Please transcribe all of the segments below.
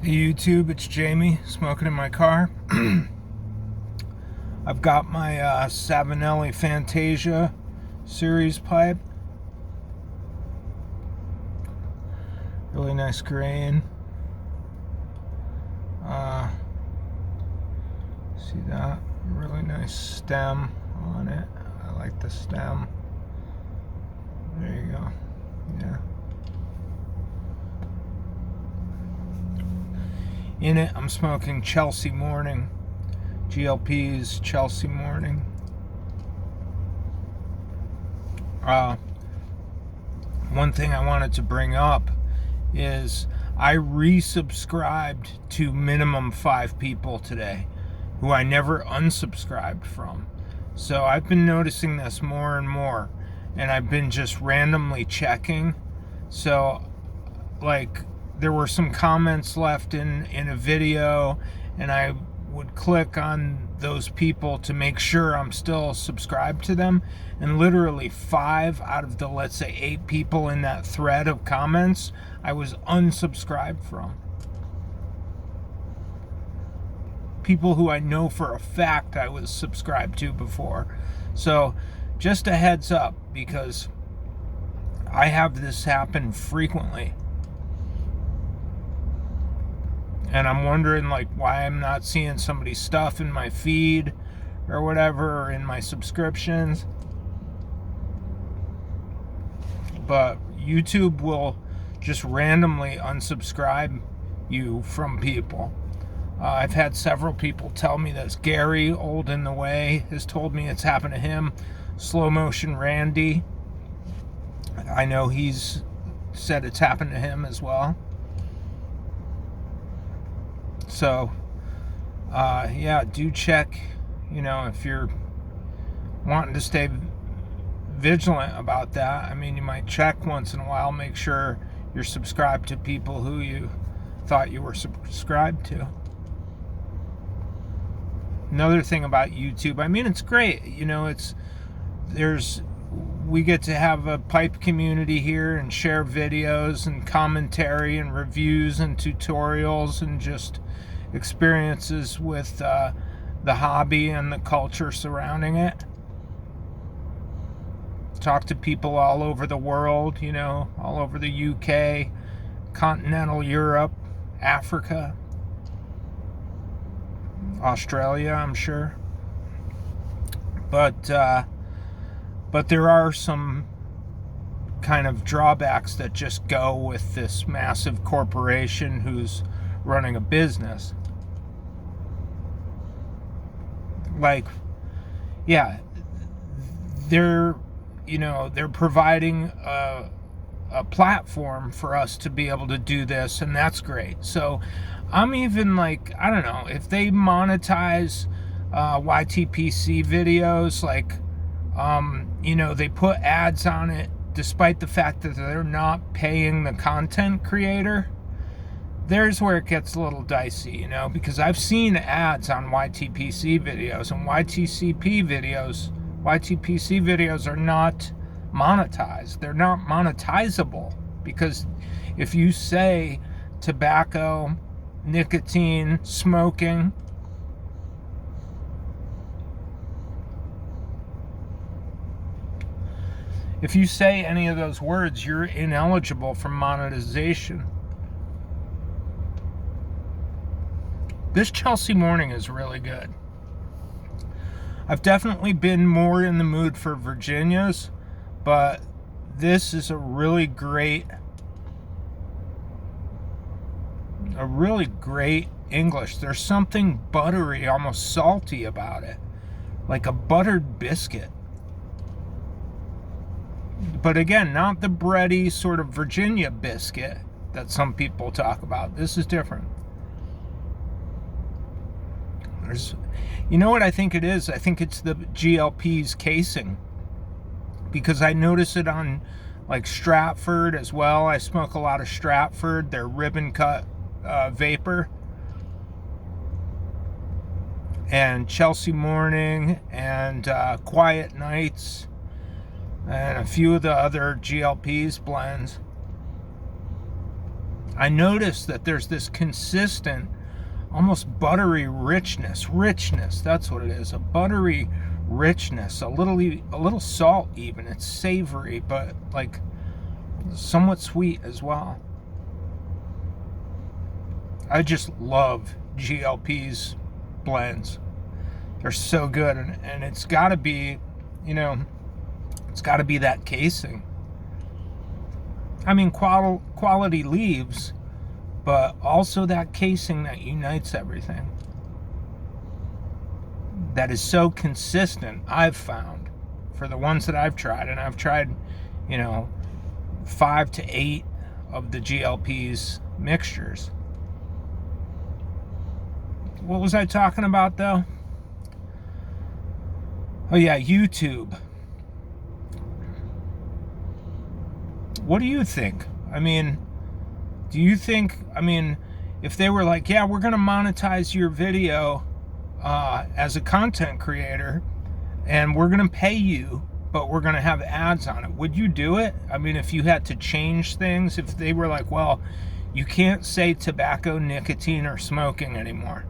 YouTube, it's Jamie, smoking in my car. I've got my Savinelli Fantasia series pipe. Really nice grain. See that? Really nice stem on it. I like the stem. There you go. Yeah. In it, I'm smoking Chelsea Morning. GLP's Chelsea Morning. One thing I wanted to bring up is I resubscribed to minimum 5 people today who I never unsubscribed from. So I've been noticing this more and more, and I've been just randomly checking. So, like, there were some comments left in a video, and I would click on those people to make sure I'm still subscribed to them, and literally 5 out of the, let's say, 8 people in that thread of comments I was unsubscribed from. People who I know for a fact I was subscribed to before. So just a heads up, because I have this happen frequently. And I'm wondering, like, why I'm not seeing somebody's stuff in my feed or whatever, or in my subscriptions. But YouTube will just randomly unsubscribe you from people. I've had several people tell me this. Gary, Old in the Way, has told me it's happened to him. Slow Motion Randy, I know he's said it's happened to him as well. So, yeah, do check, if you're wanting to stay vigilant about that. I mean, you might check once in a while, make sure you're subscribed to people who you thought you were subscribed to. Another thing about YouTube, I mean, it's great. We get to have a pipe community here and share videos and commentary and reviews and tutorials and just experiences with the hobby and the culture surrounding it. Talk to people all over the world, all over the UK, continental Europe, Africa, Australia, I'm sure. But there are some kind of drawbacks that just go with this massive corporation who's running a business. Like, yeah, they're providing a platform for us to be able to do this, and that's great. So I'm even like, I don't know, if they monetize YTPC videos, like, they put ads on it despite the fact that they're not paying the content creator, there's where it gets a little dicey, because I've seen ads on YTPC videos, and YTPC videos are not monetized. They're not monetizable, because if you say tobacco, nicotine, smoking, if you say any of those words, you're ineligible for monetization. This Chelsea Morning is really good. I've definitely been more in the mood for Virginias, but this is a really great English. There's something buttery, almost salty about it, like a buttered biscuit. But again, not the bready sort of Virginia biscuit that some people talk about. This is different. You know what I think it is? I think it's the GLP's casing, because I notice it on, like, Stratford as well. I smoke a lot of Stratford, their ribbon cut vapor, and Chelsea Morning, and Quiet Nights, and a few of the other GLP's blends. I noticed that there's this consistent, almost buttery richness. That's what it is. A buttery richness, a little salt even. It's savory, but like somewhat sweet as well. I just love GLP's blends. They're so good, and it's got to be, it's got to be that casing. I mean, quality leaves, but also that casing that unites everything. That is so consistent, I've found, for the ones that I've tried. And I've tried, 5 to 8 of the GLP's mixtures. What was I talking about, though? Oh, yeah, YouTube. What do you think? I mean, do you think, if they were like, yeah, we're going to monetize your video as a content creator, and we're going to pay you, but we're going to have ads on it, would you do it? I mean, if you had to change things, if they were like, well, you can't say tobacco, nicotine, or smoking anymore.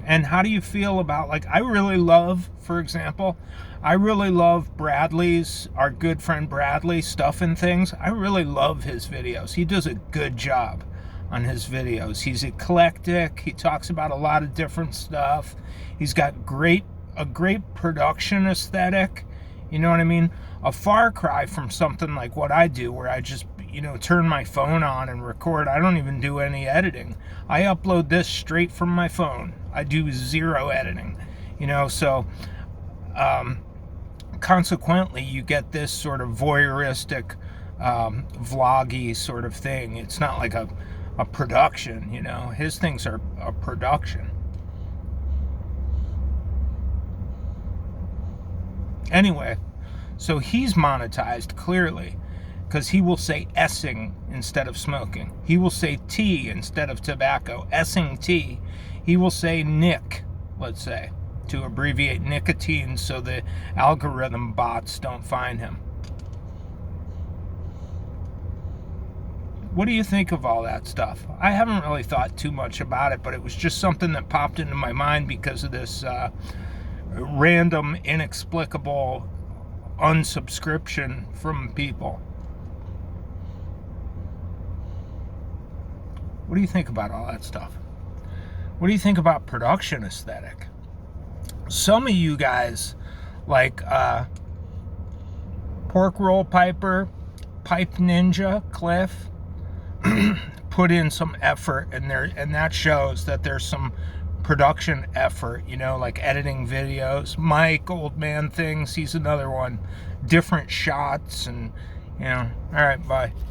And how do you feel about, like, I really love, for example, I really love Bradley's, our good friend Bradley, Stuff and Things. I really love his videos. He does a good job on his videos. He's eclectic. He talks about a lot of different stuff. He's got a great production aesthetic. You know what I mean? A far cry from something like what I do, where I just, turn my phone on and record. I don't even do any editing. I upload this straight from my phone. I do zero editing, so consequently you get this sort of voyeuristic, vloggy sort of thing. It's not like a production, his things are a production. Anyway, so he's monetized clearly, because he will say essing instead of smoking. He will say tea instead of tobacco, essing tea. He will say nic, let's say, to abbreviate nicotine so the algorithm bots don't find him. What do you think of all that stuff? I haven't really thought too much about it, but it was just something that popped into my mind because of this random, inexplicable unsubscription from people. What do you think about all that stuff? What do you think about production aesthetic? Some of you guys, like Pork Roll Piper, Pipe Ninja, Cliff, put in some effort, and that shows that there's some production effort, like editing videos. Mike, Old Man Things, he's another one. Different shots, and all right, bye.